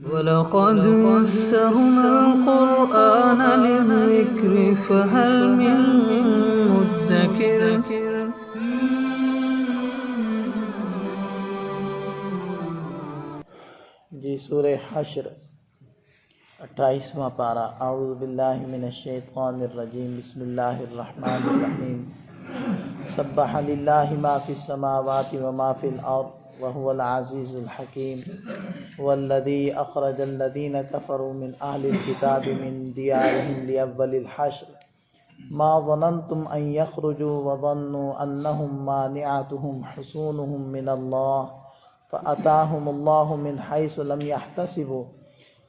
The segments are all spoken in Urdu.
وَلَقَدْ يَسَّرْنَا الْقُرْآنَ لِلذِّكْرِ فَهَلْ مِن مُّدَّكِرٍ۔ سورہ حشر 28واں پارہ۔ اعوذ باللہ من الشیطان الرجیم، بسم اللہ الرحمن الرحیم۔ سبح للہ ما فی السماوات وما فی الارض وهو العزیز الحکیم۔ والذی اخرج الذین کفروا من اہل الکتاب من دیارہم لاول الحشر ما ظننتم ان یخرجوا وظنوا انہم مانعتہم حصونہم من اللہ فأتاهم اللہ من حیث لم يحتسبوا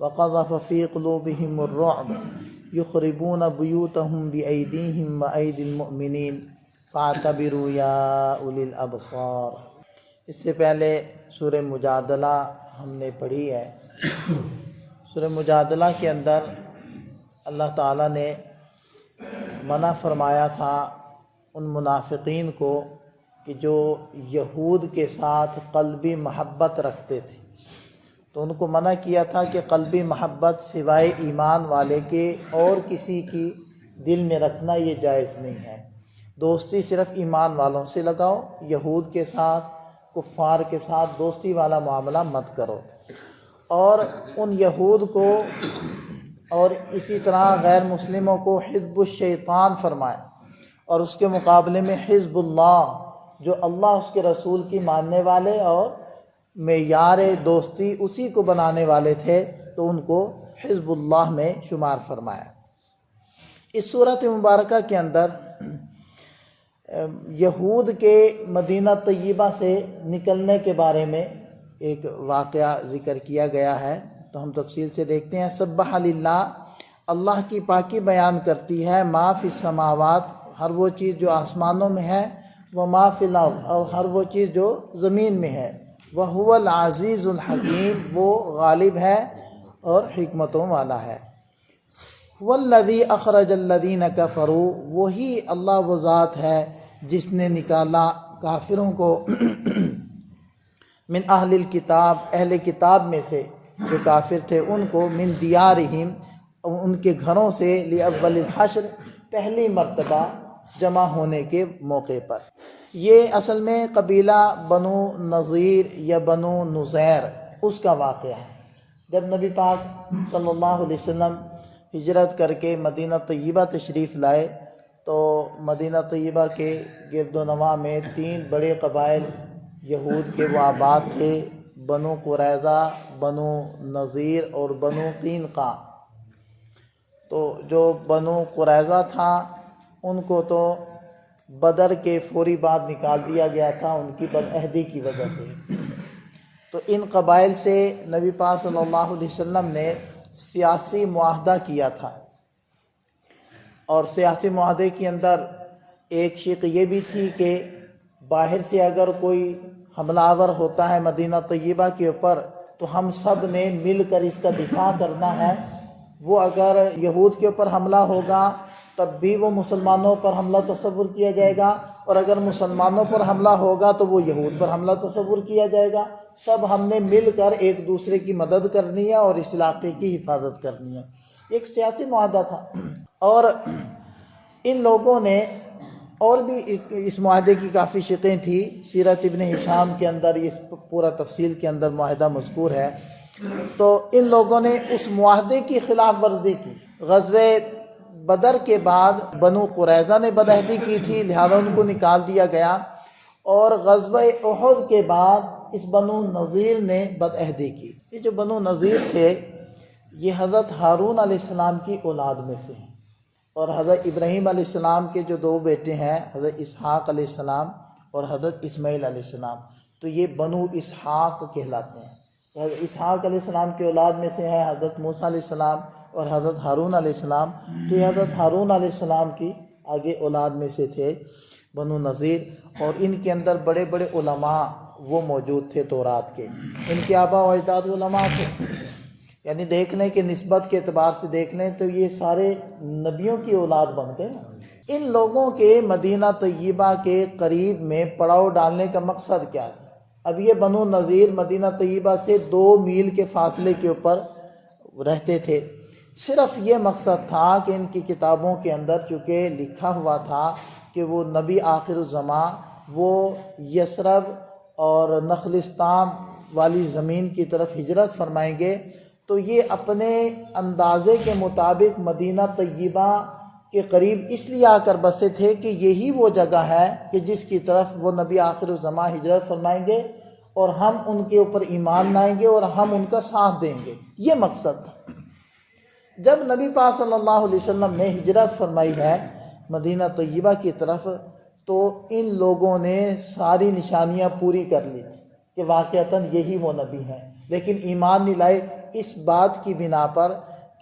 وقذف فی قلوبہم الرعب یخربون بیوتہم بأیدیہم وأیدی المؤمنین فاعتبروا یا اولی الابصار۔ اس سے پہلے سورہ مجادلہ ہم نے پڑھی ہے۔ سورہ مجادلہ کے اندر اللہ تعالیٰ نے منع فرمایا تھا ان منافقین کو کہ جو یہود کے ساتھ قلبی محبت رکھتے تھے، تو ان کو منع کیا تھا کہ قلبی محبت سوائے ایمان والے کے اور کسی کی دل میں رکھنا یہ جائز نہیں ہے۔ دوستی صرف ایمان والوں سے لگاؤ، یہود کے ساتھ، کفار کے ساتھ دوستی والا معاملہ مت کرو۔ اور ان یہود کو اور اسی طرح غیر مسلموں کو حزب الشیطان فرمایا، اور اس کے مقابلے میں حزب اللہ، جو اللہ اس کے رسول کی ماننے والے اور معیار دوستی اسی کو بنانے والے تھے، تو ان کو حزب اللہ میں شمار فرمایا۔ اس صورت مبارکہ کے اندر یہود کے مدینہ طیبہ سے نکلنے کے بارے میں ایک واقعہ ذکر کیا گیا ہے، تو ہم تفصیل سے دیکھتے ہیں۔ سبح للہ، اللہ کی پاکی بیان کرتی ہے، ما فی السماوات، ہر وہ چیز جو آسمانوں میں ہے، وہ ما فی الارض، اور ہر وہ چیز جو زمین میں ہے، وہو العزیز الحکیم، وہ غالب ہے اور حکمتوں والا ہے۔ والذی اخرج الذین کفروا، وہی اللہ وہ ذات ہے جس نے نکالا کافروں کو من اہل الکتاب، اہل کتاب میں سے جو کافر تھے ان کو، من دیارہم، ان کے گھروں سے، لاول الحشر، پہلی مرتبہ جمع ہونے کے موقع پر۔ یہ اصل میں قبیلہ بنو نذیر یا بنو نذیر اس کا واقعہ ہے۔ جب نبی پاک صلی اللہ علیہ وسلم ہجرت کر کے مدینہ طیبہ تشریف لائے، تو مدینہ طیبہ کے گرد و نواح میں 3 بڑے قبائل یہود کے وہ آباد تھے، بنو قریظہ، بنو نذیر اور بنو قینقاع۔ تو جو بنو قریظہ تھا ان کو تو بدر کے فوری بعد نکال دیا گیا تھا ان کی بدعہدی کی وجہ سے۔ تو ان قبائل سے نبی پاک صلی اللہ علیہ وسلم نے سیاسی معاہدہ کیا تھا، اور سیاسی معاہدے کے اندر ایک شق یہ بھی تھی کہ باہر سے اگر کوئی حملہ آور ہوتا ہے مدینہ طیبہ کے اوپر، تو ہم سب نے مل کر اس کا دفاع کرنا ہے۔ وہ اگر یہود کے اوپر حملہ ہوگا تب بھی وہ مسلمانوں پر حملہ تصور کیا جائے گا، اور اگر مسلمانوں پر حملہ ہوگا تو وہ یہود پر حملہ تصور کیا جائے گا۔ سب ہم نے مل کر ایک دوسرے کی مدد کرنی ہے اور اس علاقے کی حفاظت کرنی ہے۔ ایک سیاسی معاہدہ تھا، اور ان لوگوں نے، اور بھی اس معاہدے کی کافی شقیں تھیں، سیرت ابن ہشام کے اندر اس پورا تفصیل کے اندر معاہدہ مذکور ہے۔ تو ان لوگوں نے اس معاہدے کی خلاف ورزی کی۔ غزوہ بدر کے بعد بنو قریظہ نے بدعہدی کی تھی، لہذا ان کو نکال دیا گیا، اور غزوہ احد کے بعد اس بنو نذیر نے بدعہدی کی۔ یہ جو بنو نذیر تھے یہ حضرت ہارون علیہ السلام کی اولاد میں سے ہیں، اور حضرت ابراہیم علیہ السلام کے جو 2 بیٹے ہیں، حضرت اسحاق علیہ السلام اور حضرت اسماعیل علیہ السلام، تو یہ بنو اسحاق کہلاتے ہیں۔ حضرت اسحاق علیہ السلام کی اولاد میں سے ہے حضرت موسیٰ علیہ السلام اور حضرت ہارون علیہ السلام، تو یہ حضرت ہارون علیہ السلام کی آگے اولاد میں سے تھے بنو نذیر، اور ان کے اندر بڑے بڑے علماء وہ موجود تھے تورات کے۔ ان کے آباء و اجداد علماء تھے، یعنی دیکھنے کے نسبت کے اعتبار سے دیکھ لیں تو یہ سارے نبیوں کی اولاد بن گئے نا۔ ان لوگوں کے مدینہ طیبہ کے قریب میں پڑاؤ ڈالنے کا مقصد کیا تھا؟ اب یہ بنو نذیر مدینہ طیبہ سے 2 میل کے فاصلے کے اوپر رہتے تھے۔ صرف یہ مقصد تھا کہ ان کی کتابوں کے اندر چونکہ لکھا ہوا تھا کہ وہ نبی آخر الزماں وہ یثرب اور نخلستان والی زمین کی طرف ہجرت فرمائیں گے، تو یہ اپنے اندازے کے مطابق مدینہ طیبہ کے قریب اس لیے آ کر بسے تھے کہ یہی وہ جگہ ہے کہ جس کی طرف وہ نبی آخر الزماں ہجرت فرمائیں گے اور ہم ان کے اوپر ایمان لائیں گے اور ہم ان کا ساتھ دیں گے، یہ مقصد تھا۔ جب نبی پاک صلی اللہ علیہ وسلم نے ہجرت فرمائی ہے مدینہ طیبہ کی طرف، تو ان لوگوں نے ساری نشانیاں پوری کر لی تھی کہ واقعتاً یہی وہ نبی ہیں، لیکن ایمان نہیں لائے اس بات کی بنا پر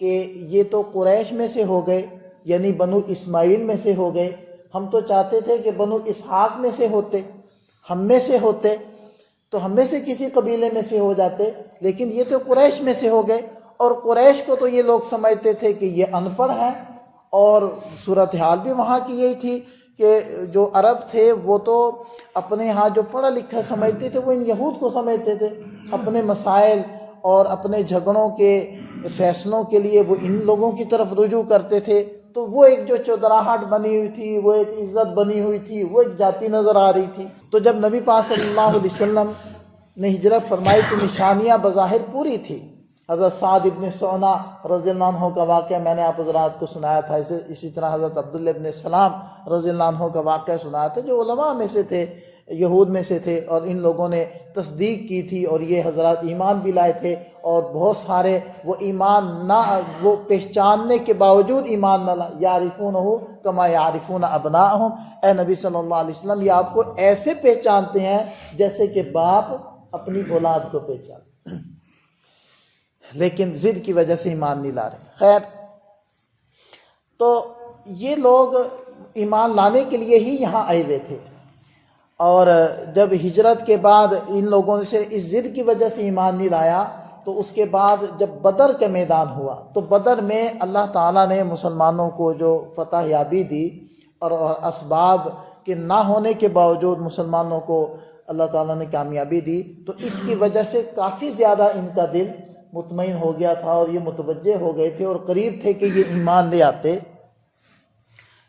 کہ یہ تو قریش میں سے ہو گئے، یعنی بنو اسماعیل میں سے ہو گئے، ہم تو چاہتے تھے کہ بنو اسحاق میں سے ہوتے، ہم میں سے ہوتے تو ہم میں سے کسی قبیلے میں سے ہو جاتے، لیکن یہ تو قریش میں سے ہو گئے، اور قریش کو تو یہ لوگ سمجھتے تھے کہ یہ ان پڑھ ہیں، اور صورتحال بھی وہاں کی یہی تھی کہ جو عرب تھے وہ تو اپنے ہاں جو پڑھا لکھا سمجھتے تھے وہ ان یہود کو سمجھتے تھے، اپنے مسائل اور اپنے جھگڑوں کے فیصلوں کے لیے وہ ان لوگوں کی طرف رجوع کرتے تھے، تو وہ ایک جو چودراہٹ بنی ہوئی تھی، وہ ایک عزت بنی ہوئی تھی، وہ ایک جاتی نظر آ رہی تھی۔ تو جب نبی پاک صلی اللہ علیہ وسلم نے ہجرت فرمائی تو نشانیاں بظاہر پوری تھی۔ حضرت سعد ابن سعنا رضی اللہ عنہ کا واقعہ میں نے آپ حضرات کو سنایا تھا، اسی طرح حضرت عبداللہ ابن سلام رضی اللہ عنہ کا واقعہ سنایا تھا، جو علماء میں سے تھے، یہود میں سے تھے، اور ان لوگوں نے تصدیق کی تھی اور یہ حضرات ایمان بھی لائے تھے، اور بہت سارے وہ ایمان نہ وہ پہچاننے کے باوجود ایمان نہ لائے، یعرفونہ کما یعرفون ابناءہم، اے نبی صلی اللہ علیہ وسلم یہ آپ کو ایسے پہچانتے ہیں جیسے کہ باپ اپنی اولاد کو پہچانتے، لیکن ضد کی وجہ سے ایمان نہیں لا رہے۔ خیر، تو یہ لوگ ایمان لانے کے لیے ہی یہاں آئے ہوئے تھے، اور جب ہجرت کے بعد ان لوگوں سے اس ضد کی وجہ سے ایمان نہیں لایا، تو اس کے بعد جب بدر کا میدان ہوا تو بدر میں اللہ تعالیٰ نے مسلمانوں کو جو فتح یابی دی، اور اسباب کے نہ ہونے کے باوجود مسلمانوں کو اللہ تعالیٰ نے کامیابی دی، تو اس کی وجہ سے کافی زیادہ ان کا دل مطمئن ہو گیا تھا اور یہ متوجہ ہو گئے تھے اور قریب تھے کہ یہ ایمان لے آتے۔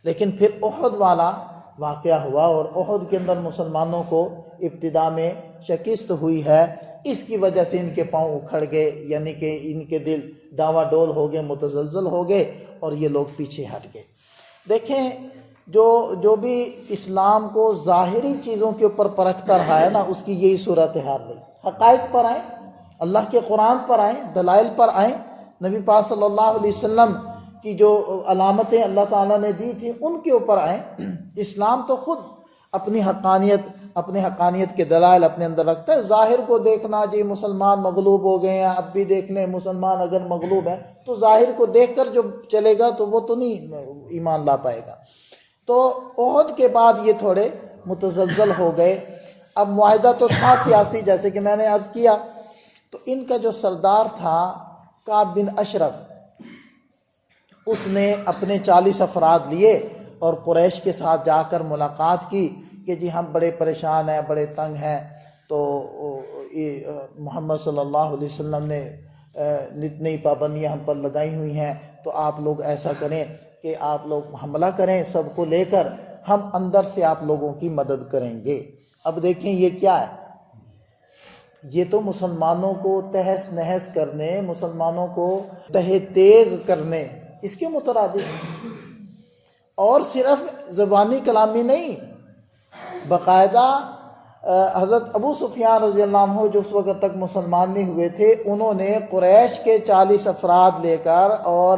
لیکن پھر احد والا واقعہ ہوا، اور احد کے اندر مسلمانوں کو ابتدا میں شکست ہوئی ہے، اس کی وجہ سے ان کے پاؤں اکھڑ گئے، یعنی کہ ان کے دل ڈاوا ڈول ہو گئے، متزلزل ہو گئے، اور یہ لوگ پیچھے ہٹ گئے۔ دیکھیں جو بھی اسلام کو ظاہری چیزوں کے اوپر پرکھتا رہا ہے نا، اس کی یہی صورتحال رہی۔ حقائق پر آئیں، اللہ کے قرآن پر آئیں، دلائل پر آئیں، نبی پاک صلی اللہ علیہ وسلم کی جو علامتیں اللہ تعالیٰ نے دی تھیں ان کے اوپر آئیں۔ اسلام تو خود اپنی حقانیت کے دلائل اپنے اندر رکھتا ہے۔ ظاہر کو دیکھنا جی مسلمان مغلوب ہو گئے ہیں، اب بھی دیکھ لیں مسلمان اگر مغلوب ہیں، تو ظاہر کو دیکھ کر جو چلے گا تو وہ تو نہیں ایمان لا پائے گا۔ تو احد کے بعد یہ تھوڑے متزلزل ہو گئے۔ اب معاہدہ تو تھا سیاسی، جیسے کہ میں نے عرض کیا، تو ان کا جو سردار تھا کعب بن اشرف، اس نے اپنے 40 افراد لیے اور قریش کے ساتھ جا کر ملاقات کی کہ جی ہم بڑے پریشان ہیں، بڑے تنگ ہیں، تو محمد صلی اللہ علیہ وسلم نے نئی پابندیاں ہم پر لگائی ہوئی ہیں، تو آپ لوگ ایسا کریں کہ آپ لوگ حملہ کریں سب کو لے کر، ہم اندر سے آپ لوگوں کی مدد کریں گے۔ اب دیکھیں یہ کیا ہے، یہ تو مسلمانوں کو تہس نہس کرنے، مسلمانوں کو تہہ تیغ کرنے، اس کے مترادف، اور صرف زبانی کلامی نہیں، باقاعدہ حضرت ابو سفیان رضی اللہ عنہ جو اس وقت تک مسلمان نہیں ہوئے تھے، انہوں نے قریش کے 40 افراد لے کر اور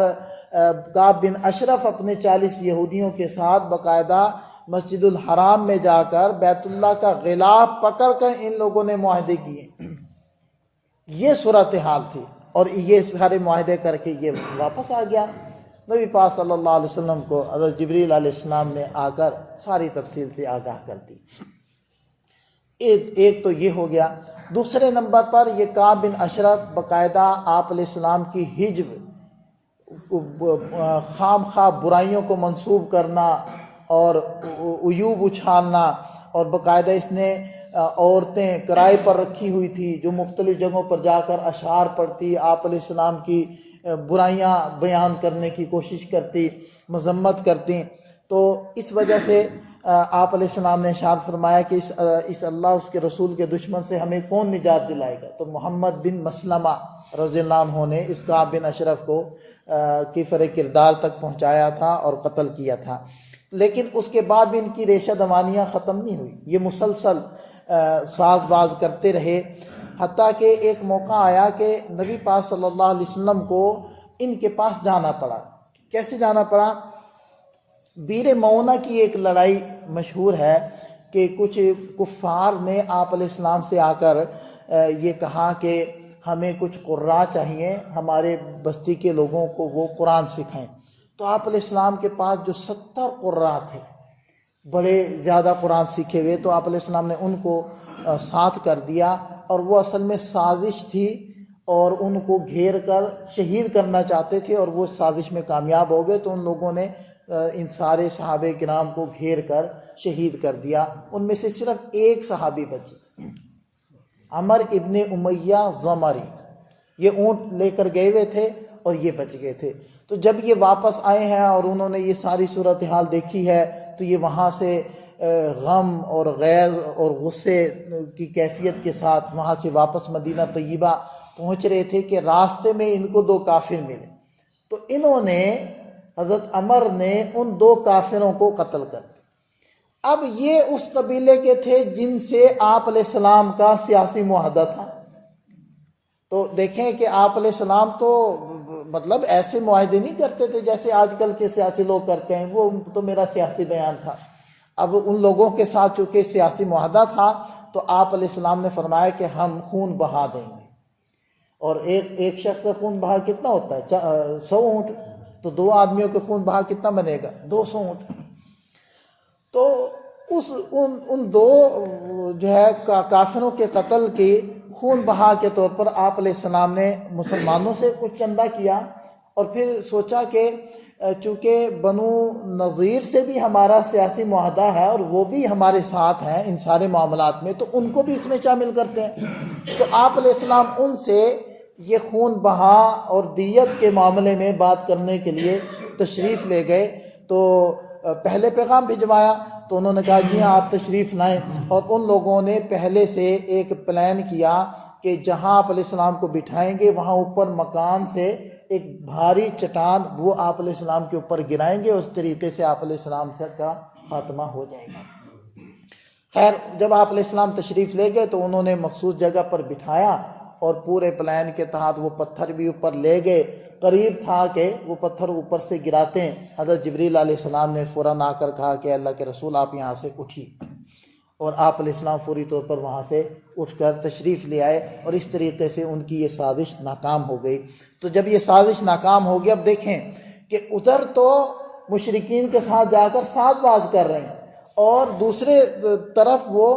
کعب بن اشرف اپنے 40 یہودیوں کے ساتھ باقاعدہ مسجد الحرام میں جا کر بیت اللہ کا غلاف پکڑ کر ان لوگوں نے معاہدے کیے۔ یہ صورتحال تھی، اور یہ سارے معاہدے کر کے یہ واپس آ گیا۔ نبی پاک صلی اللہ علیہ وسلم کو حضرت جبریل علیہ السلام نے آ کر ساری تفصیل سے آگاہ کر دی۔ ایک تو یہ ہو گیا۔ دوسرے نمبر پر یہ کعب بن اشرف باقاعدہ آپ علیہ السلام کی حجب، خام خواہ برائیوں کو منسوب کرنا اور عیوب اچھالنا، اور باقاعدہ اس نے عورتیں کرائے پر رکھی ہوئی تھی جو مختلف جگہوں پر جا کر اشعار پڑھتی، آپ علیہ السلام کی برائیاں بیان کرنے کی کوشش کرتی، مذمت کرتی. تو اس وجہ سے آپ علیہ السلام نے ارشاد فرمایا کہ اس اللہ اس کے رسول کے دشمن سے ہمیں کون نجات دلائے گا. تو محمد بن مسلمہ رضی اللہ عنہ نے اس کعب بن اشرف کو کفر کردار تک پہنچایا تھا اور قتل کیا تھا. لیکن اس کے بعد بھی ان کی ریشہ دوانیاں ختم نہیں ہوئی، یہ مسلسل ساز باز کرتے رہے، حتیٰ کہ ایک موقع آیا کہ نبی پاک صلی اللہ علیہ وسلم کو ان کے پاس جانا پڑا. کیسے جانا پڑا؟ بیر معونہ کی ایک لڑائی مشہور ہے کہ کچھ کفار نے آپ علیہ السلام سے آ کر یہ کہا کہ ہمیں کچھ قراء چاہیے، ہمارے بستی کے لوگوں کو وہ قرآن سکھائیں. تو آپ علیہ السلام کے پاس جو 70 قراء تھے، بڑے زیادہ قرآن سیکھے ہوئے، تو آپ علیہ السلام نے ان کو ساتھ کر دیا، اور وہ اصل میں سازش تھی اور ان کو گھیر کر شہید کرنا چاہتے تھے، اور وہ سازش میں کامیاب ہو گئے. تو ان لوگوں نے ان سارے صحابہ کرام کو گھیر کر شہید کر دیا. ان میں سے صرف ایک صحابی بچے تھے، عمر ابن امیہ ضمری. یہ اونٹ لے کر گئے ہوئے تھے اور یہ بچ گئے تھے. تو جب یہ واپس آئے ہیں اور انہوں نے یہ ساری صورتحال دیکھی ہے، تو یہ وہاں سے غم اور غیظ اور غصے کی کیفیت کے ساتھ وہاں سے واپس مدینہ طیبہ پہنچ رہے تھے کہ راستے میں ان کو 2 کافر ملے. تو انہوں نے، حضرت عمر نے ان 2 کافروں کو قتل کر دیا. اب یہ اس قبیلے کے تھے جن سے آپ علیہ السلام کا سیاسی معاہدہ تھا. تو دیکھیں کہ آپ علیہ السلام تو مطلب ایسے معاہدے نہیں کرتے تھے جیسے آج کل کے سیاسی لوگ کرتے ہیں، وہ تو میرا سیاسی بیان تھا. اب ان لوگوں کے ساتھ چونکہ سیاسی معاہدہ تھا، تو آپ علیہ السلام نے فرمایا کہ ہم خون بہا دیں گے. اور ایک شخص کا خون بہا کتنا ہوتا ہے؟ 100 اونٹ. تو 2 آدمیوں کے خون بہا کتنا بنے گا؟ 200 اونٹ. تو ان 2 جو ہے کافروں کے قتل کی خون بہا کے طور پر آپ علیہ السلام نے مسلمانوں سے کچھ چندہ کیا، اور پھر سوچا کہ چونکہ بنو نذیر سے بھی ہمارا سیاسی معاہدہ ہے اور وہ بھی ہمارے ساتھ ہیں ان سارے معاملات میں، تو ان کو بھی اس میں شامل کرتے ہیں. تو آپ علیہ السلام ان سے یہ خون بہا اور دیت کے معاملے میں بات کرنے کے لیے تشریف لے گئے. تو پہلے پیغام بھجوایا، تو انہوں نے کہا جی ہاں آپ تشریف لائیں. اور ان لوگوں نے پہلے سے ایک پلان کیا کہ جہاں آپ علیہ السلام کو بٹھائیں گے وہاں اوپر مکان سے ایک بھاری چٹان وہ آپ علیہ السلام کے اوپر گرائیں گے، اس طریقے سے آپ علیہ السلام کا خاتمہ ہو جائے گا. خیر، جب آپ علیہ السلام تشریف لے گئے تو انہوں نے مخصوص جگہ پر بٹھایا، اور پورے پلان کے تحت وہ پتھر بھی اوپر لے گئے. قریب تھا کہ وہ پتھر اوپر سے گراتے ہیں، حضرت جبریل علیہ السلام نے فوراً آ کر کہا کہ اللہ کے رسول آپ یہاں سے اٹھیے. اور آپ علیہ السلام فوری طور پر وہاں سے اٹھ کر تشریف لے آئے، اور اس طریقے سے ان کی یہ سازش ناکام ہو گئی. تو جب یہ سازش ناکام ہو گئی، اب دیکھیں کہ ادھر تو مشرکین کے ساتھ جا کر ساز باز کر رہے ہیں، اور دوسرے طرف وہ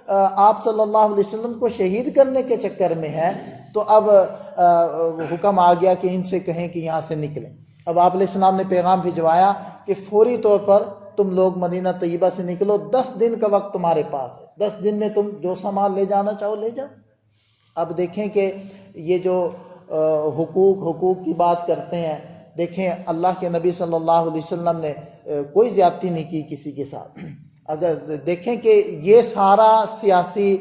آپ صلی اللہ علیہ وسلم کو شہید کرنے کے چکر میں ہے. تو اب حکم آ گیا کہ ان سے کہیں کہ یہاں سے نکلیں. اب آپ علیہ السلام نے پیغام بھجوایا کہ فوری طور پر تم لوگ مدینہ طیبہ سے نکلو، 10 دن کا وقت تمہارے پاس ہے، 10 دن میں تم جو سامان لے جانا چاہو لے جاؤ. اب دیکھیں کہ یہ جو حقوق کی بات کرتے ہیں، دیکھیں اللہ کے نبی صلی اللہ علیہ وسلم نے کوئی زیادتی نہیں کی کسی کے ساتھ. اگر دیکھیں کہ یہ سارا سیاسی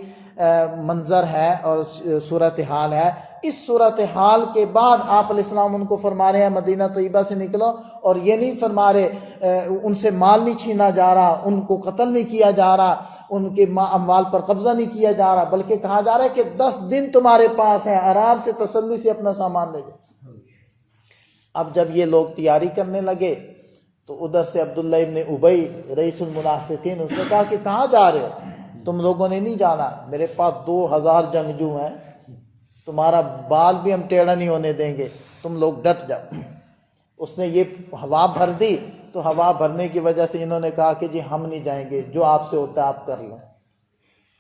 منظر ہے اور صورتحال ہے، اس صورتحال کے بعد آپ علیہ السلام ان کو فرما رہے ہیں مدینہ طیبہ سے نکلو، اور یہ نہیں فرما رہے ان سے مال نہیں چھینا جا رہا، ان کو قتل نہیں کیا جا رہا، ان کے اموال پر قبضہ نہیں کیا جا رہا، بلکہ کہا جا رہا ہے کہ 10 دن تمہارے پاس ہے، آرام سے تسلی سے اپنا سامان لے جاؤ. اب جب یہ لوگ تیاری کرنے لگے تو ادھر سے عبداللہ ابن ابی رئیس المنافقین اس نے کہا کہ کہاں جا رہے ہو؟ تم لوگوں نے نہیں جانا، میرے پاس 2000 جنگجو ہیں، تمہارا بال بھی ہم ٹیڑھا نہیں ہونے دیں گے، تم لوگ ڈٹ جاؤ. اس نے یہ ہوا بھر دی، تو ہوا بھرنے کی وجہ سے انہوں نے کہا کہ جی ہم نہیں جائیں گے، جو آپ سے ہوتا ہے آپ کر لیں.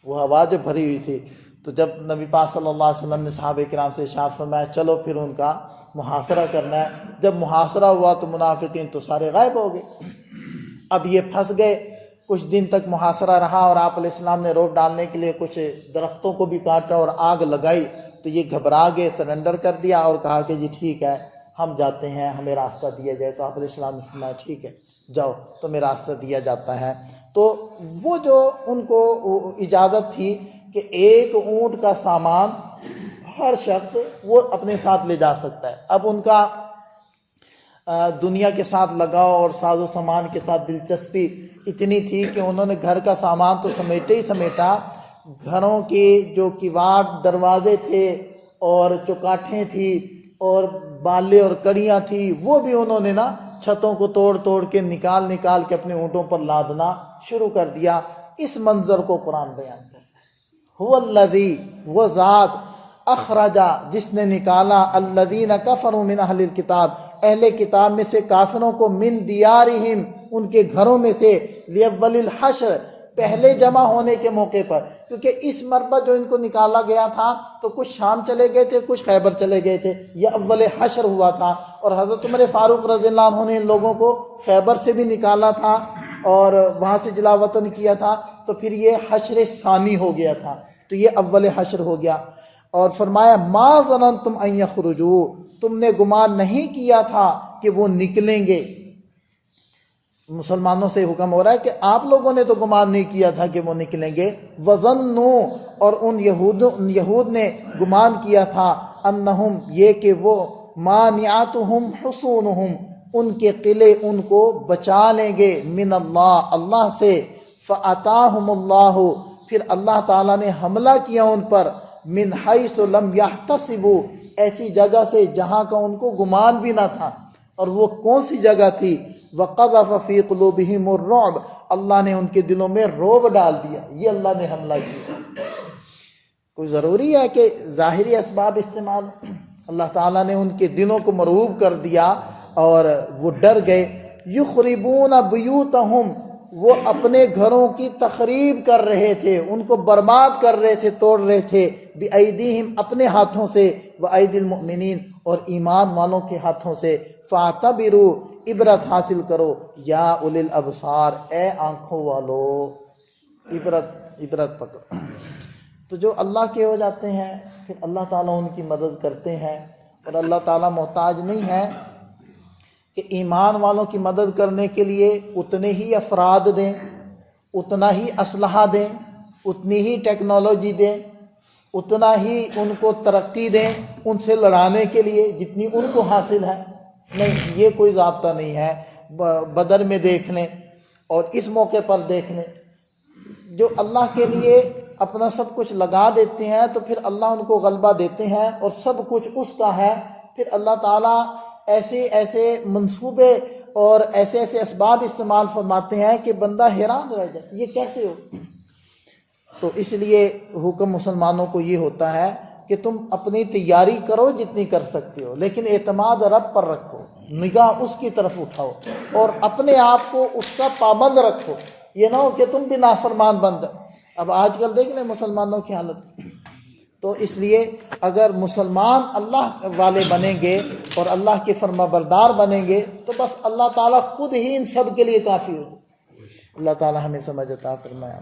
وہ ہوا جو بھری ہوئی تھی، تو جب نبی پاک صلی اللہ علیہ وسلم نے صحابہ کرام سے ارشاد فرمایا چلو پھر ان کا محاصرہ کرنا ہے. جب محاصرہ ہوا تو منافقین تو سارے غائب ہو گئے. اب یہ پھنس گئے. کچھ دن تک محاصرہ رہا اور آپ علیہ السلام نے روب ڈالنے کے لیے کچھ درختوں کو بھی کاٹا اور آگ لگائی، تو یہ گھبرا گئے، سرنڈر کر دیا اور کہا کہ جی ٹھیک ہے ہم جاتے ہیں، ہمیں راستہ دیا جائے۔ تو آپ علیہ السلام نے فرمایا ٹھیک ہے جاؤ، تمہیں راستہ دیا جاتا ہے۔ تو وہ جو ان کو اجازت تھی کہ ایک اونٹ کا سامان ہر شخص وہ اپنے ساتھ لے جا سکتا ہے۔ اب ان کا دنیا کے ساتھ لگاؤ اور ساز و سامان کے ساتھ دلچسپی اتنی تھی کہ انہوں نے گھر کا سامان تو سمیٹے ہی سمیٹا، گھروں کے جو کواڑ دروازے تھے اور چوکاٹھیں تھی اور بالے اور کڑیاں تھی، وہ بھی انہوں نے نا چھتوں کو توڑ توڑ کے نکال کے اپنے اونٹوں پر لادنا شروع کر دیا۔ اس منظر کو قرآن بیان کرتا ہے، هو الذی، وہ ذات، اخرجا، جس نے نکالا، الذین کفروا من اہل الکتاب، اہل کتاب میں سے کافروں کو، من دیارہم، ان کے گھروں میں سے، لیول الحشر، پہلے جمع ہونے کے موقع پر، کیونکہ اس مرتبہ جو ان کو نکالا گیا تھا تو کچھ شام چلے گئے تھے، کچھ خیبر چلے گئے تھے، یہ اول حشر ہوا تھا، اور حضرت عمر فاروق رضی اللہ عنہ نے ان لوگوں کو خیبر سے بھی نکالا تھا اور وہاں سے جلا وطن کیا تھا، تو پھر یہ حشر ثانی ہو گیا تھا، تو یہ اول حشر ہو گیا۔ اور فرمایا ما ظننتم ان یخرجوا، تم نے گمان نہیں کیا تھا کہ وہ نکلیں گے۔ مسلمانوں سے حکم ہو رہا ہے کہ آپ لوگوں نے تو گمان نہیں کیا تھا کہ وہ نکلیں گے۔ وظنوا، اور ان یہود نے گمان کیا تھا، انہم، یہ کہ وہ، مانعتہم حصونہم، ان کے قلعے ان کو بچا لیں گے، من اللہ، اللہ سے، فاتاہم اللہ، پھر اللہ تعالیٰ نے حملہ کیا ان پر، من حیث لم یحتسبوا، ایسی جگہ سے جہاں کا ان کو گمان بھی نہ تھا۔ اور وہ کون سی جگہ تھی؟ وَقَذَفَ فِي قُلُوبِهِمُ الرُّعْبَ، اللہ نے ان کے دلوں میں رعب ڈال دیا، یہ اللہ نے حملہ کیا۔ کوئی ضروری ہے کہ ظاہری اسباب استعمال، اللہ تعالیٰ نے ان کے دلوں کو مرعوب کر دیا اور وہ ڈر گئے۔ یخربون بیوتہم، وہ اپنے گھروں کی تخریب کر رہے تھے، ان کو برباد کر رہے تھے، توڑ رہے تھے، بِأَيْدِيهِمْ، اپنے ہاتھوں سے، وَأَيْدِي الْمُؤْمِنِينَ، اور ایمان والوں کے ہاتھوں سے، فَاعْتَبِرُوا، عبرت حاصل کرو، یا اولی الابصار، اے آنکھوں والو، عبرت پکڑو۔ تو جو اللہ کے ہو جاتے ہیں پھر اللہ تعالیٰ ان کی مدد کرتے ہیں، اور اللہ تعالیٰ محتاج نہیں ہے کہ ایمان والوں کی مدد کرنے کے لیے اتنے ہی افراد دیں، اتنا ہی اسلحہ دیں، اتنی ہی ٹیکنالوجی دیں، اتنا ہی ان کو ترقی دیں ان سے لڑانے کے لیے جتنی ان کو حاصل ہے۔ نہیں، یہ کوئی ضابطہ نہیں ہے۔ بدر میں دیکھ لیں اور اس موقع پر دیکھ لیں، جو اللہ کے لیے اپنا سب کچھ لگا دیتے ہیں تو پھر اللہ ان کو غلبہ دیتے ہیں اور سب کچھ اس کا ہے۔ پھر اللہ تعالیٰ ایسے منصوبے اور ایسے اسباب استعمال فرماتے ہیں کہ بندہ حیران رہ جائے، یہ کیسے ہو؟ تو اس لیے حکم مسلمانوں کو یہ ہوتا ہے کہ تم اپنی تیاری کرو جتنی کر سکتے ہو، لیکن اعتماد رب پر رکھو، نگاہ اس کی طرف اٹھاؤ اور اپنے آپ کو اس کا پابند رکھو، یہ نہ ہو کہ تم بھی نافرمان بن جاؤ۔ اب آج کل دیکھ لیں مسلمانوں کی حالت، تو اس لیے اگر مسلمان اللہ والے بنیں گے اور اللہ کے فرما بردار بنیں گے تو بس اللہ تعالیٰ خود ہی ان سب کے لیے کافی ہو۔ اللہ تعالیٰ ہمیں سمجھ عطا فرمائے۔